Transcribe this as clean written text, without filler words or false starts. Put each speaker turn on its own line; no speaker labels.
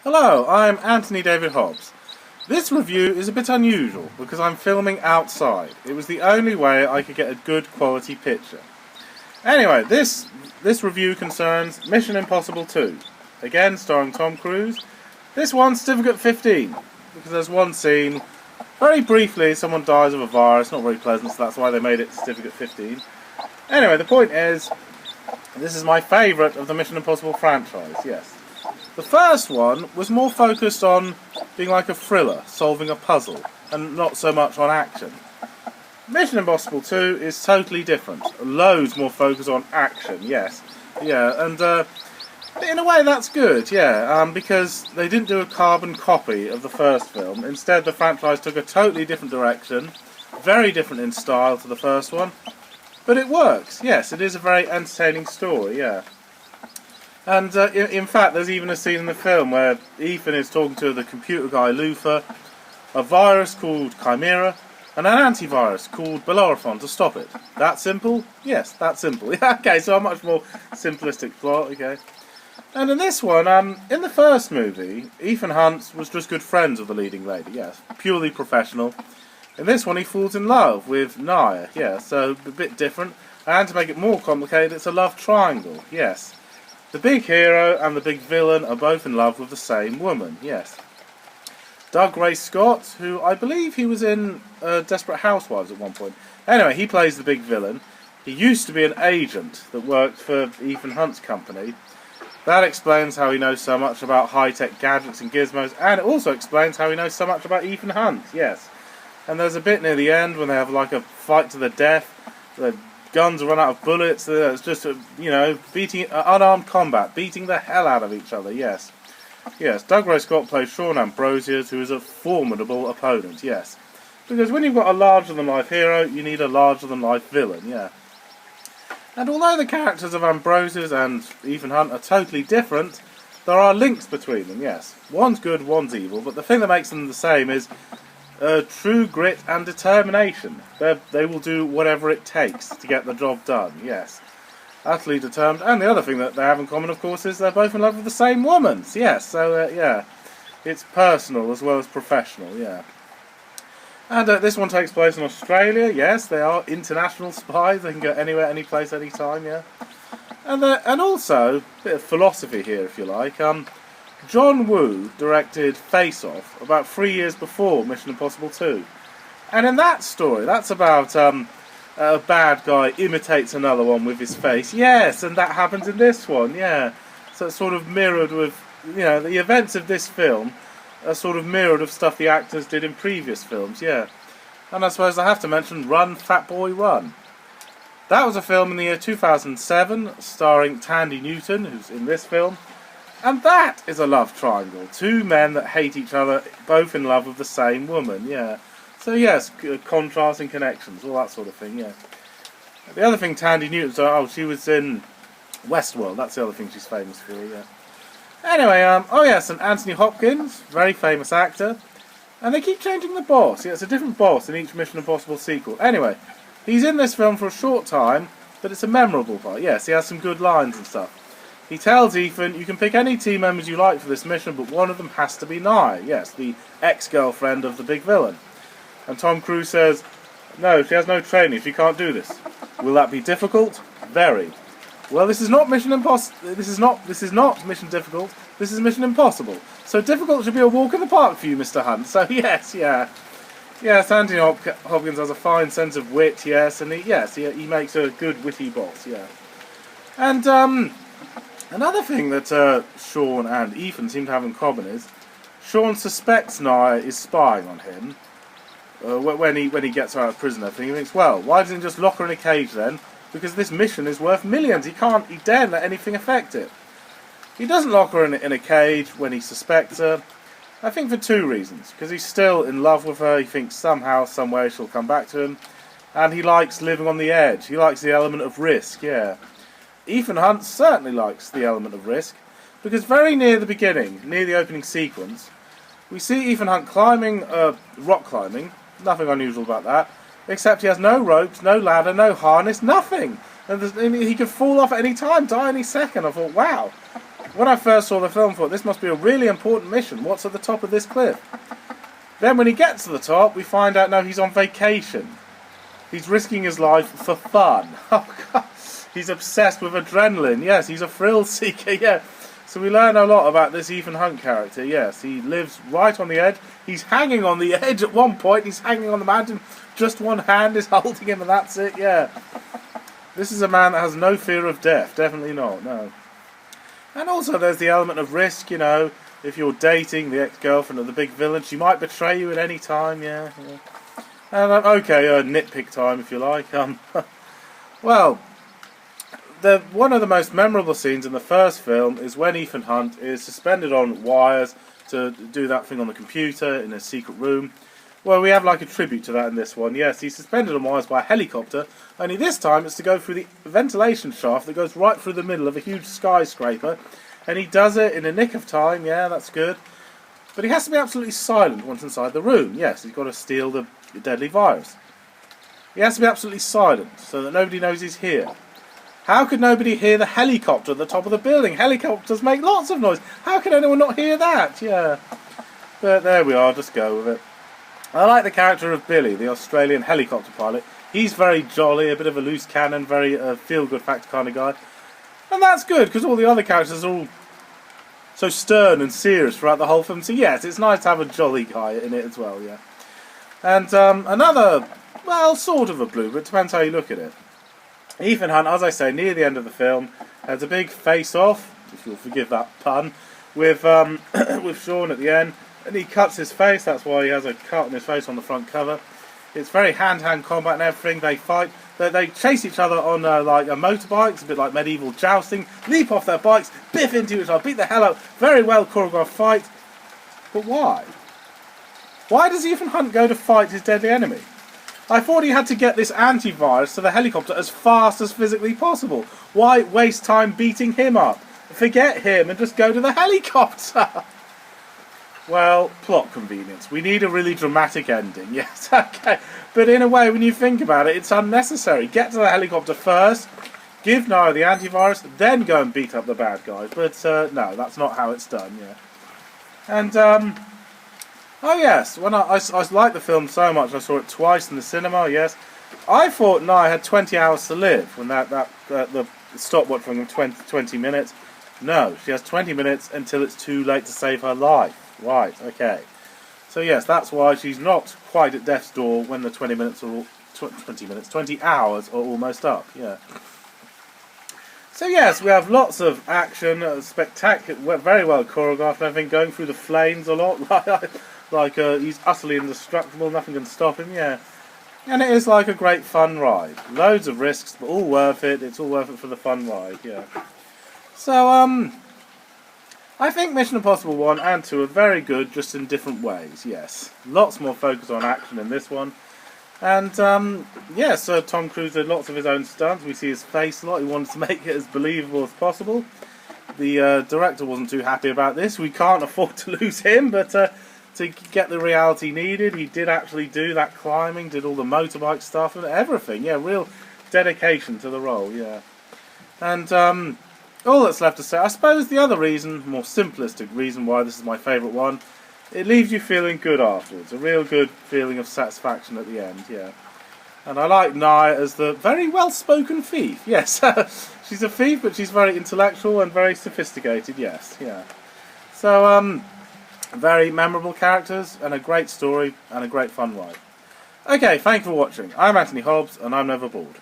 Hello, I'm Anthony David Hobbs. This review is a bit unusual because I'm filming outside. It was the only way I could get a good quality picture. Anyway, this review concerns Mission Impossible 2. Again, starring Tom Cruise. This one's Certificate 15, because there's one scene, very briefly, someone dies of a virus, not very pleasant, so that's why they made it Certificate 15. Anyway, the point is, this is my favourite of the Mission Impossible franchise, yes. The first one was more focused on being like a thriller, solving a puzzle, and not so much on action. Mission Impossible 2 is totally different. Loads more focus on action, yes. Yeah, and in a way that's good, yeah, because they didn't do a carbon copy of the first film. Instead, the franchise took a totally different direction, very different in style to the first one, but it works, yes, it is a very entertaining story, yeah. And in fact, there's even a scene in the film where Ethan is talking to the computer guy Luther, a virus called Chimera, and an antivirus called Bellerophon to stop it. That simple? Yes, that simple. Okay, so a much more simplistic plot, okay. And in this one, in the first movie, Ethan Hunt was just good friends with the leading lady, yes, purely professional. In this one, he falls in love with Naya, yeah, so a bit different. And to make it more complicated, it's a love triangle, yes. The big hero and the big villain are both in love with the same woman, yes. Doug Ray Scott, who I believe he was in Desperate Housewives at one point. Anyway, he plays the big villain. He used to be an agent that worked for Ethan Hunt's company. That explains how he knows so much about high-tech gadgets and gizmos, and it also explains how he knows so much about Ethan Hunt, yes. And there's a bit near the end when they have like a fight to the death. The guns run out of bullets. It's just, beating unarmed combat, beating the hell out of each other, yes. Yes, Doug Ray Scott plays Sean Ambrosius, who is a formidable opponent, yes. Because when you've got a larger-than-life hero, you need a larger-than-life villain, yeah. And although the characters of Ambrosius and Ethan Hunt are totally different, there are links between them, yes. One's good, one's evil, but the thing that makes them the same is true grit and determination. They will do whatever it takes to get the job done, yes. Utterly determined. And the other thing that they have in common, of course, is they're both in love with the same woman. Yes, so, yeah. It's personal as well as professional, yeah. And this one takes place in Australia, yes. They are international spies. They can go anywhere, any place, any time, yeah. And also, a bit of philosophy here, if you like. John Woo directed Face Off about 3 years before Mission Impossible 2. And in that story, that's about a bad guy imitates another one with his face. Yes, and that happens in this one, yeah. So it's sort of mirrored with, the events of this film are sort of mirrored of stuff the actors did in previous films, yeah. And I suppose I have to mention Run, Fat Boy, Run. That was a film in the year 2007, starring Tandy Newton, who's in this film. And that is a love triangle. Two men that hate each other, both in love with the same woman, yeah. So yes, contrasting connections, all that sort of thing, yeah. The other thing Tandy Newton, she was in Westworld, that's the other thing she's famous for, yeah. Anyway, and Anthony Hopkins, very famous actor. And they keep changing the boss. Yeah, it's a different boss in each Mission Impossible sequel. Anyway, he's in this film for a short time, but it's a memorable part. Yes, he has some good lines and stuff. He tells Ethan, you can pick any team members you like for this mission, but one of them has to be Nye. Yes, the ex-girlfriend of the big villain. And Tom Cruise says, no, she has no training, she can't do this. Will that be difficult? Very. Well, this is not Mission Impossible. This is not Mission Difficult. This is Mission Impossible. So difficult should be a walk in the park for you, Mr. Hunt. So yes, yeah. Yes, Anthony Hopkins has a fine sense of wit, yes, and he makes a good witty boss, yeah. And another thing that Sean and Ethan seem to have in common is Sean suspects Naya is spying on him when he gets her out of prison. He thinks, well, why doesn't he just lock her in a cage then? Because this mission is worth millions. He daren't let anything affect it. He doesn't lock her in a cage when he suspects her. I think for two reasons. Because he's still in love with her. He thinks somehow, some way she'll come back to him. And he likes living on the edge. He likes the element of risk, yeah. Ethan Hunt certainly likes the element of risk. Because very near the beginning, near the opening sequence, we see Ethan Hunt rock climbing. Nothing unusual about that. Except he has no ropes, no ladder, no harness, nothing. And he could fall off at any time, die any second. I thought, wow, When I first saw the film, I thought this must be a really important mission. What's at the top of this cliff? Then when he gets to the top, we find out no, he's on vacation. He's risking his life for fun. Oh God. He's obsessed with adrenaline. Yes, he's a thrill seeker. Yeah. So we learn a lot about this Ethan Hunt character. Yes, he lives right on the edge. He's hanging on the edge at one point. He's hanging on the mountain. Just one hand is holding him, and that's it. Yeah. This is a man that has no fear of death. Definitely not. No. And also, there's the element of risk. You know, if you're dating the ex-girlfriend of the big villain, she might betray you at any time. Yeah. And okay, nitpick time if you like. Well. One of the most memorable scenes in the first film is when Ethan Hunt is suspended on wires to do that thing on the computer in a secret room. Well, we have like a tribute to that in this one. Yes, he's suspended on wires by a helicopter, only this time it's to go through the ventilation shaft that goes right through the middle of a huge skyscraper. And he does it in a nick of time. Yeah, that's good. But he has to be absolutely silent once inside the room. Yes, he's got to steal the deadly virus. He has to be absolutely silent so that nobody knows he's here. How could nobody hear the helicopter at the top of the building? Helicopters make lots of noise. How could anyone not hear that? Yeah. But there we are, just go with it. I like the character of Billy, the Australian helicopter pilot. He's very jolly, a bit of a loose cannon, very feel-good factor kind of guy. And that's good, because all the other characters are all so stern and serious throughout the whole film. So yes, it's nice to have a jolly guy in it as well, yeah. And another, well, sort of a blooper, it depends how you look at it. Ethan Hunt, as I say, near the end of the film, has a big face-off, if you'll forgive that pun, with with Sean at the end, and he cuts his face. That's why he has a cut on his face on the front cover. It's very hand-to-hand combat and everything. They fight, they chase each other on like a motorbike, a bit like medieval jousting, leap off their bikes, biff into each other, beat the hell out. Very well choreographed fight. But why? Why does Ethan Hunt go to fight his deadly enemy? I thought he had to get this antivirus to the helicopter as fast as physically possible. Why waste time beating him up? Forget him and just go to the helicopter. Well, plot convenience. We need a really dramatic ending. Yes, okay. But in a way, when you think about it, it's unnecessary. Get to the helicopter first, give Naya the antivirus, then go and beat up the bad guys. But no, that's not how it's done, yeah. And, oh yes, when I liked the film so much, I saw it twice in the cinema, yes. I thought Naya had 20 hours to live when the stopwatch from 20 minutes. No, she has 20 minutes until it's too late to save her life. Right, okay. So yes, that's why she's not quite at death's door when the 20 hours are almost up, yeah. So yes, we have lots of action, spectacular, very well choreographed and everything, going through the flames a lot, like he's utterly indestructible, nothing can stop him, yeah. And it is like a great fun ride. Loads of risks, but all worth it. It's all worth it for the fun ride, yeah. So, I think Mission Impossible 1 and 2 are very good, just in different ways, yes. Lots more focus on action in this one. And, yes, Tom Cruise did lots of his own stunts. We see his face a lot. He wanted to make it as believable as possible. The director wasn't too happy about this. We can't afford to lose him, but to get the reality needed, he did actually do that climbing, did all the motorbike stuff and everything. Yeah, real dedication to the role, yeah. And, all that's left to say, I suppose the other reason, more simplistic reason why this is my favourite one, it leaves you feeling good afterwards. A real good feeling of satisfaction at the end, yeah. And I like Naya as the very well-spoken thief, yes. She's a thief, but she's very intellectual and very sophisticated, yes, yeah. So, very memorable characters, and a great story, and a great fun ride. Okay, thank you for watching. I'm Anthony Hobbs, and I'm never bored.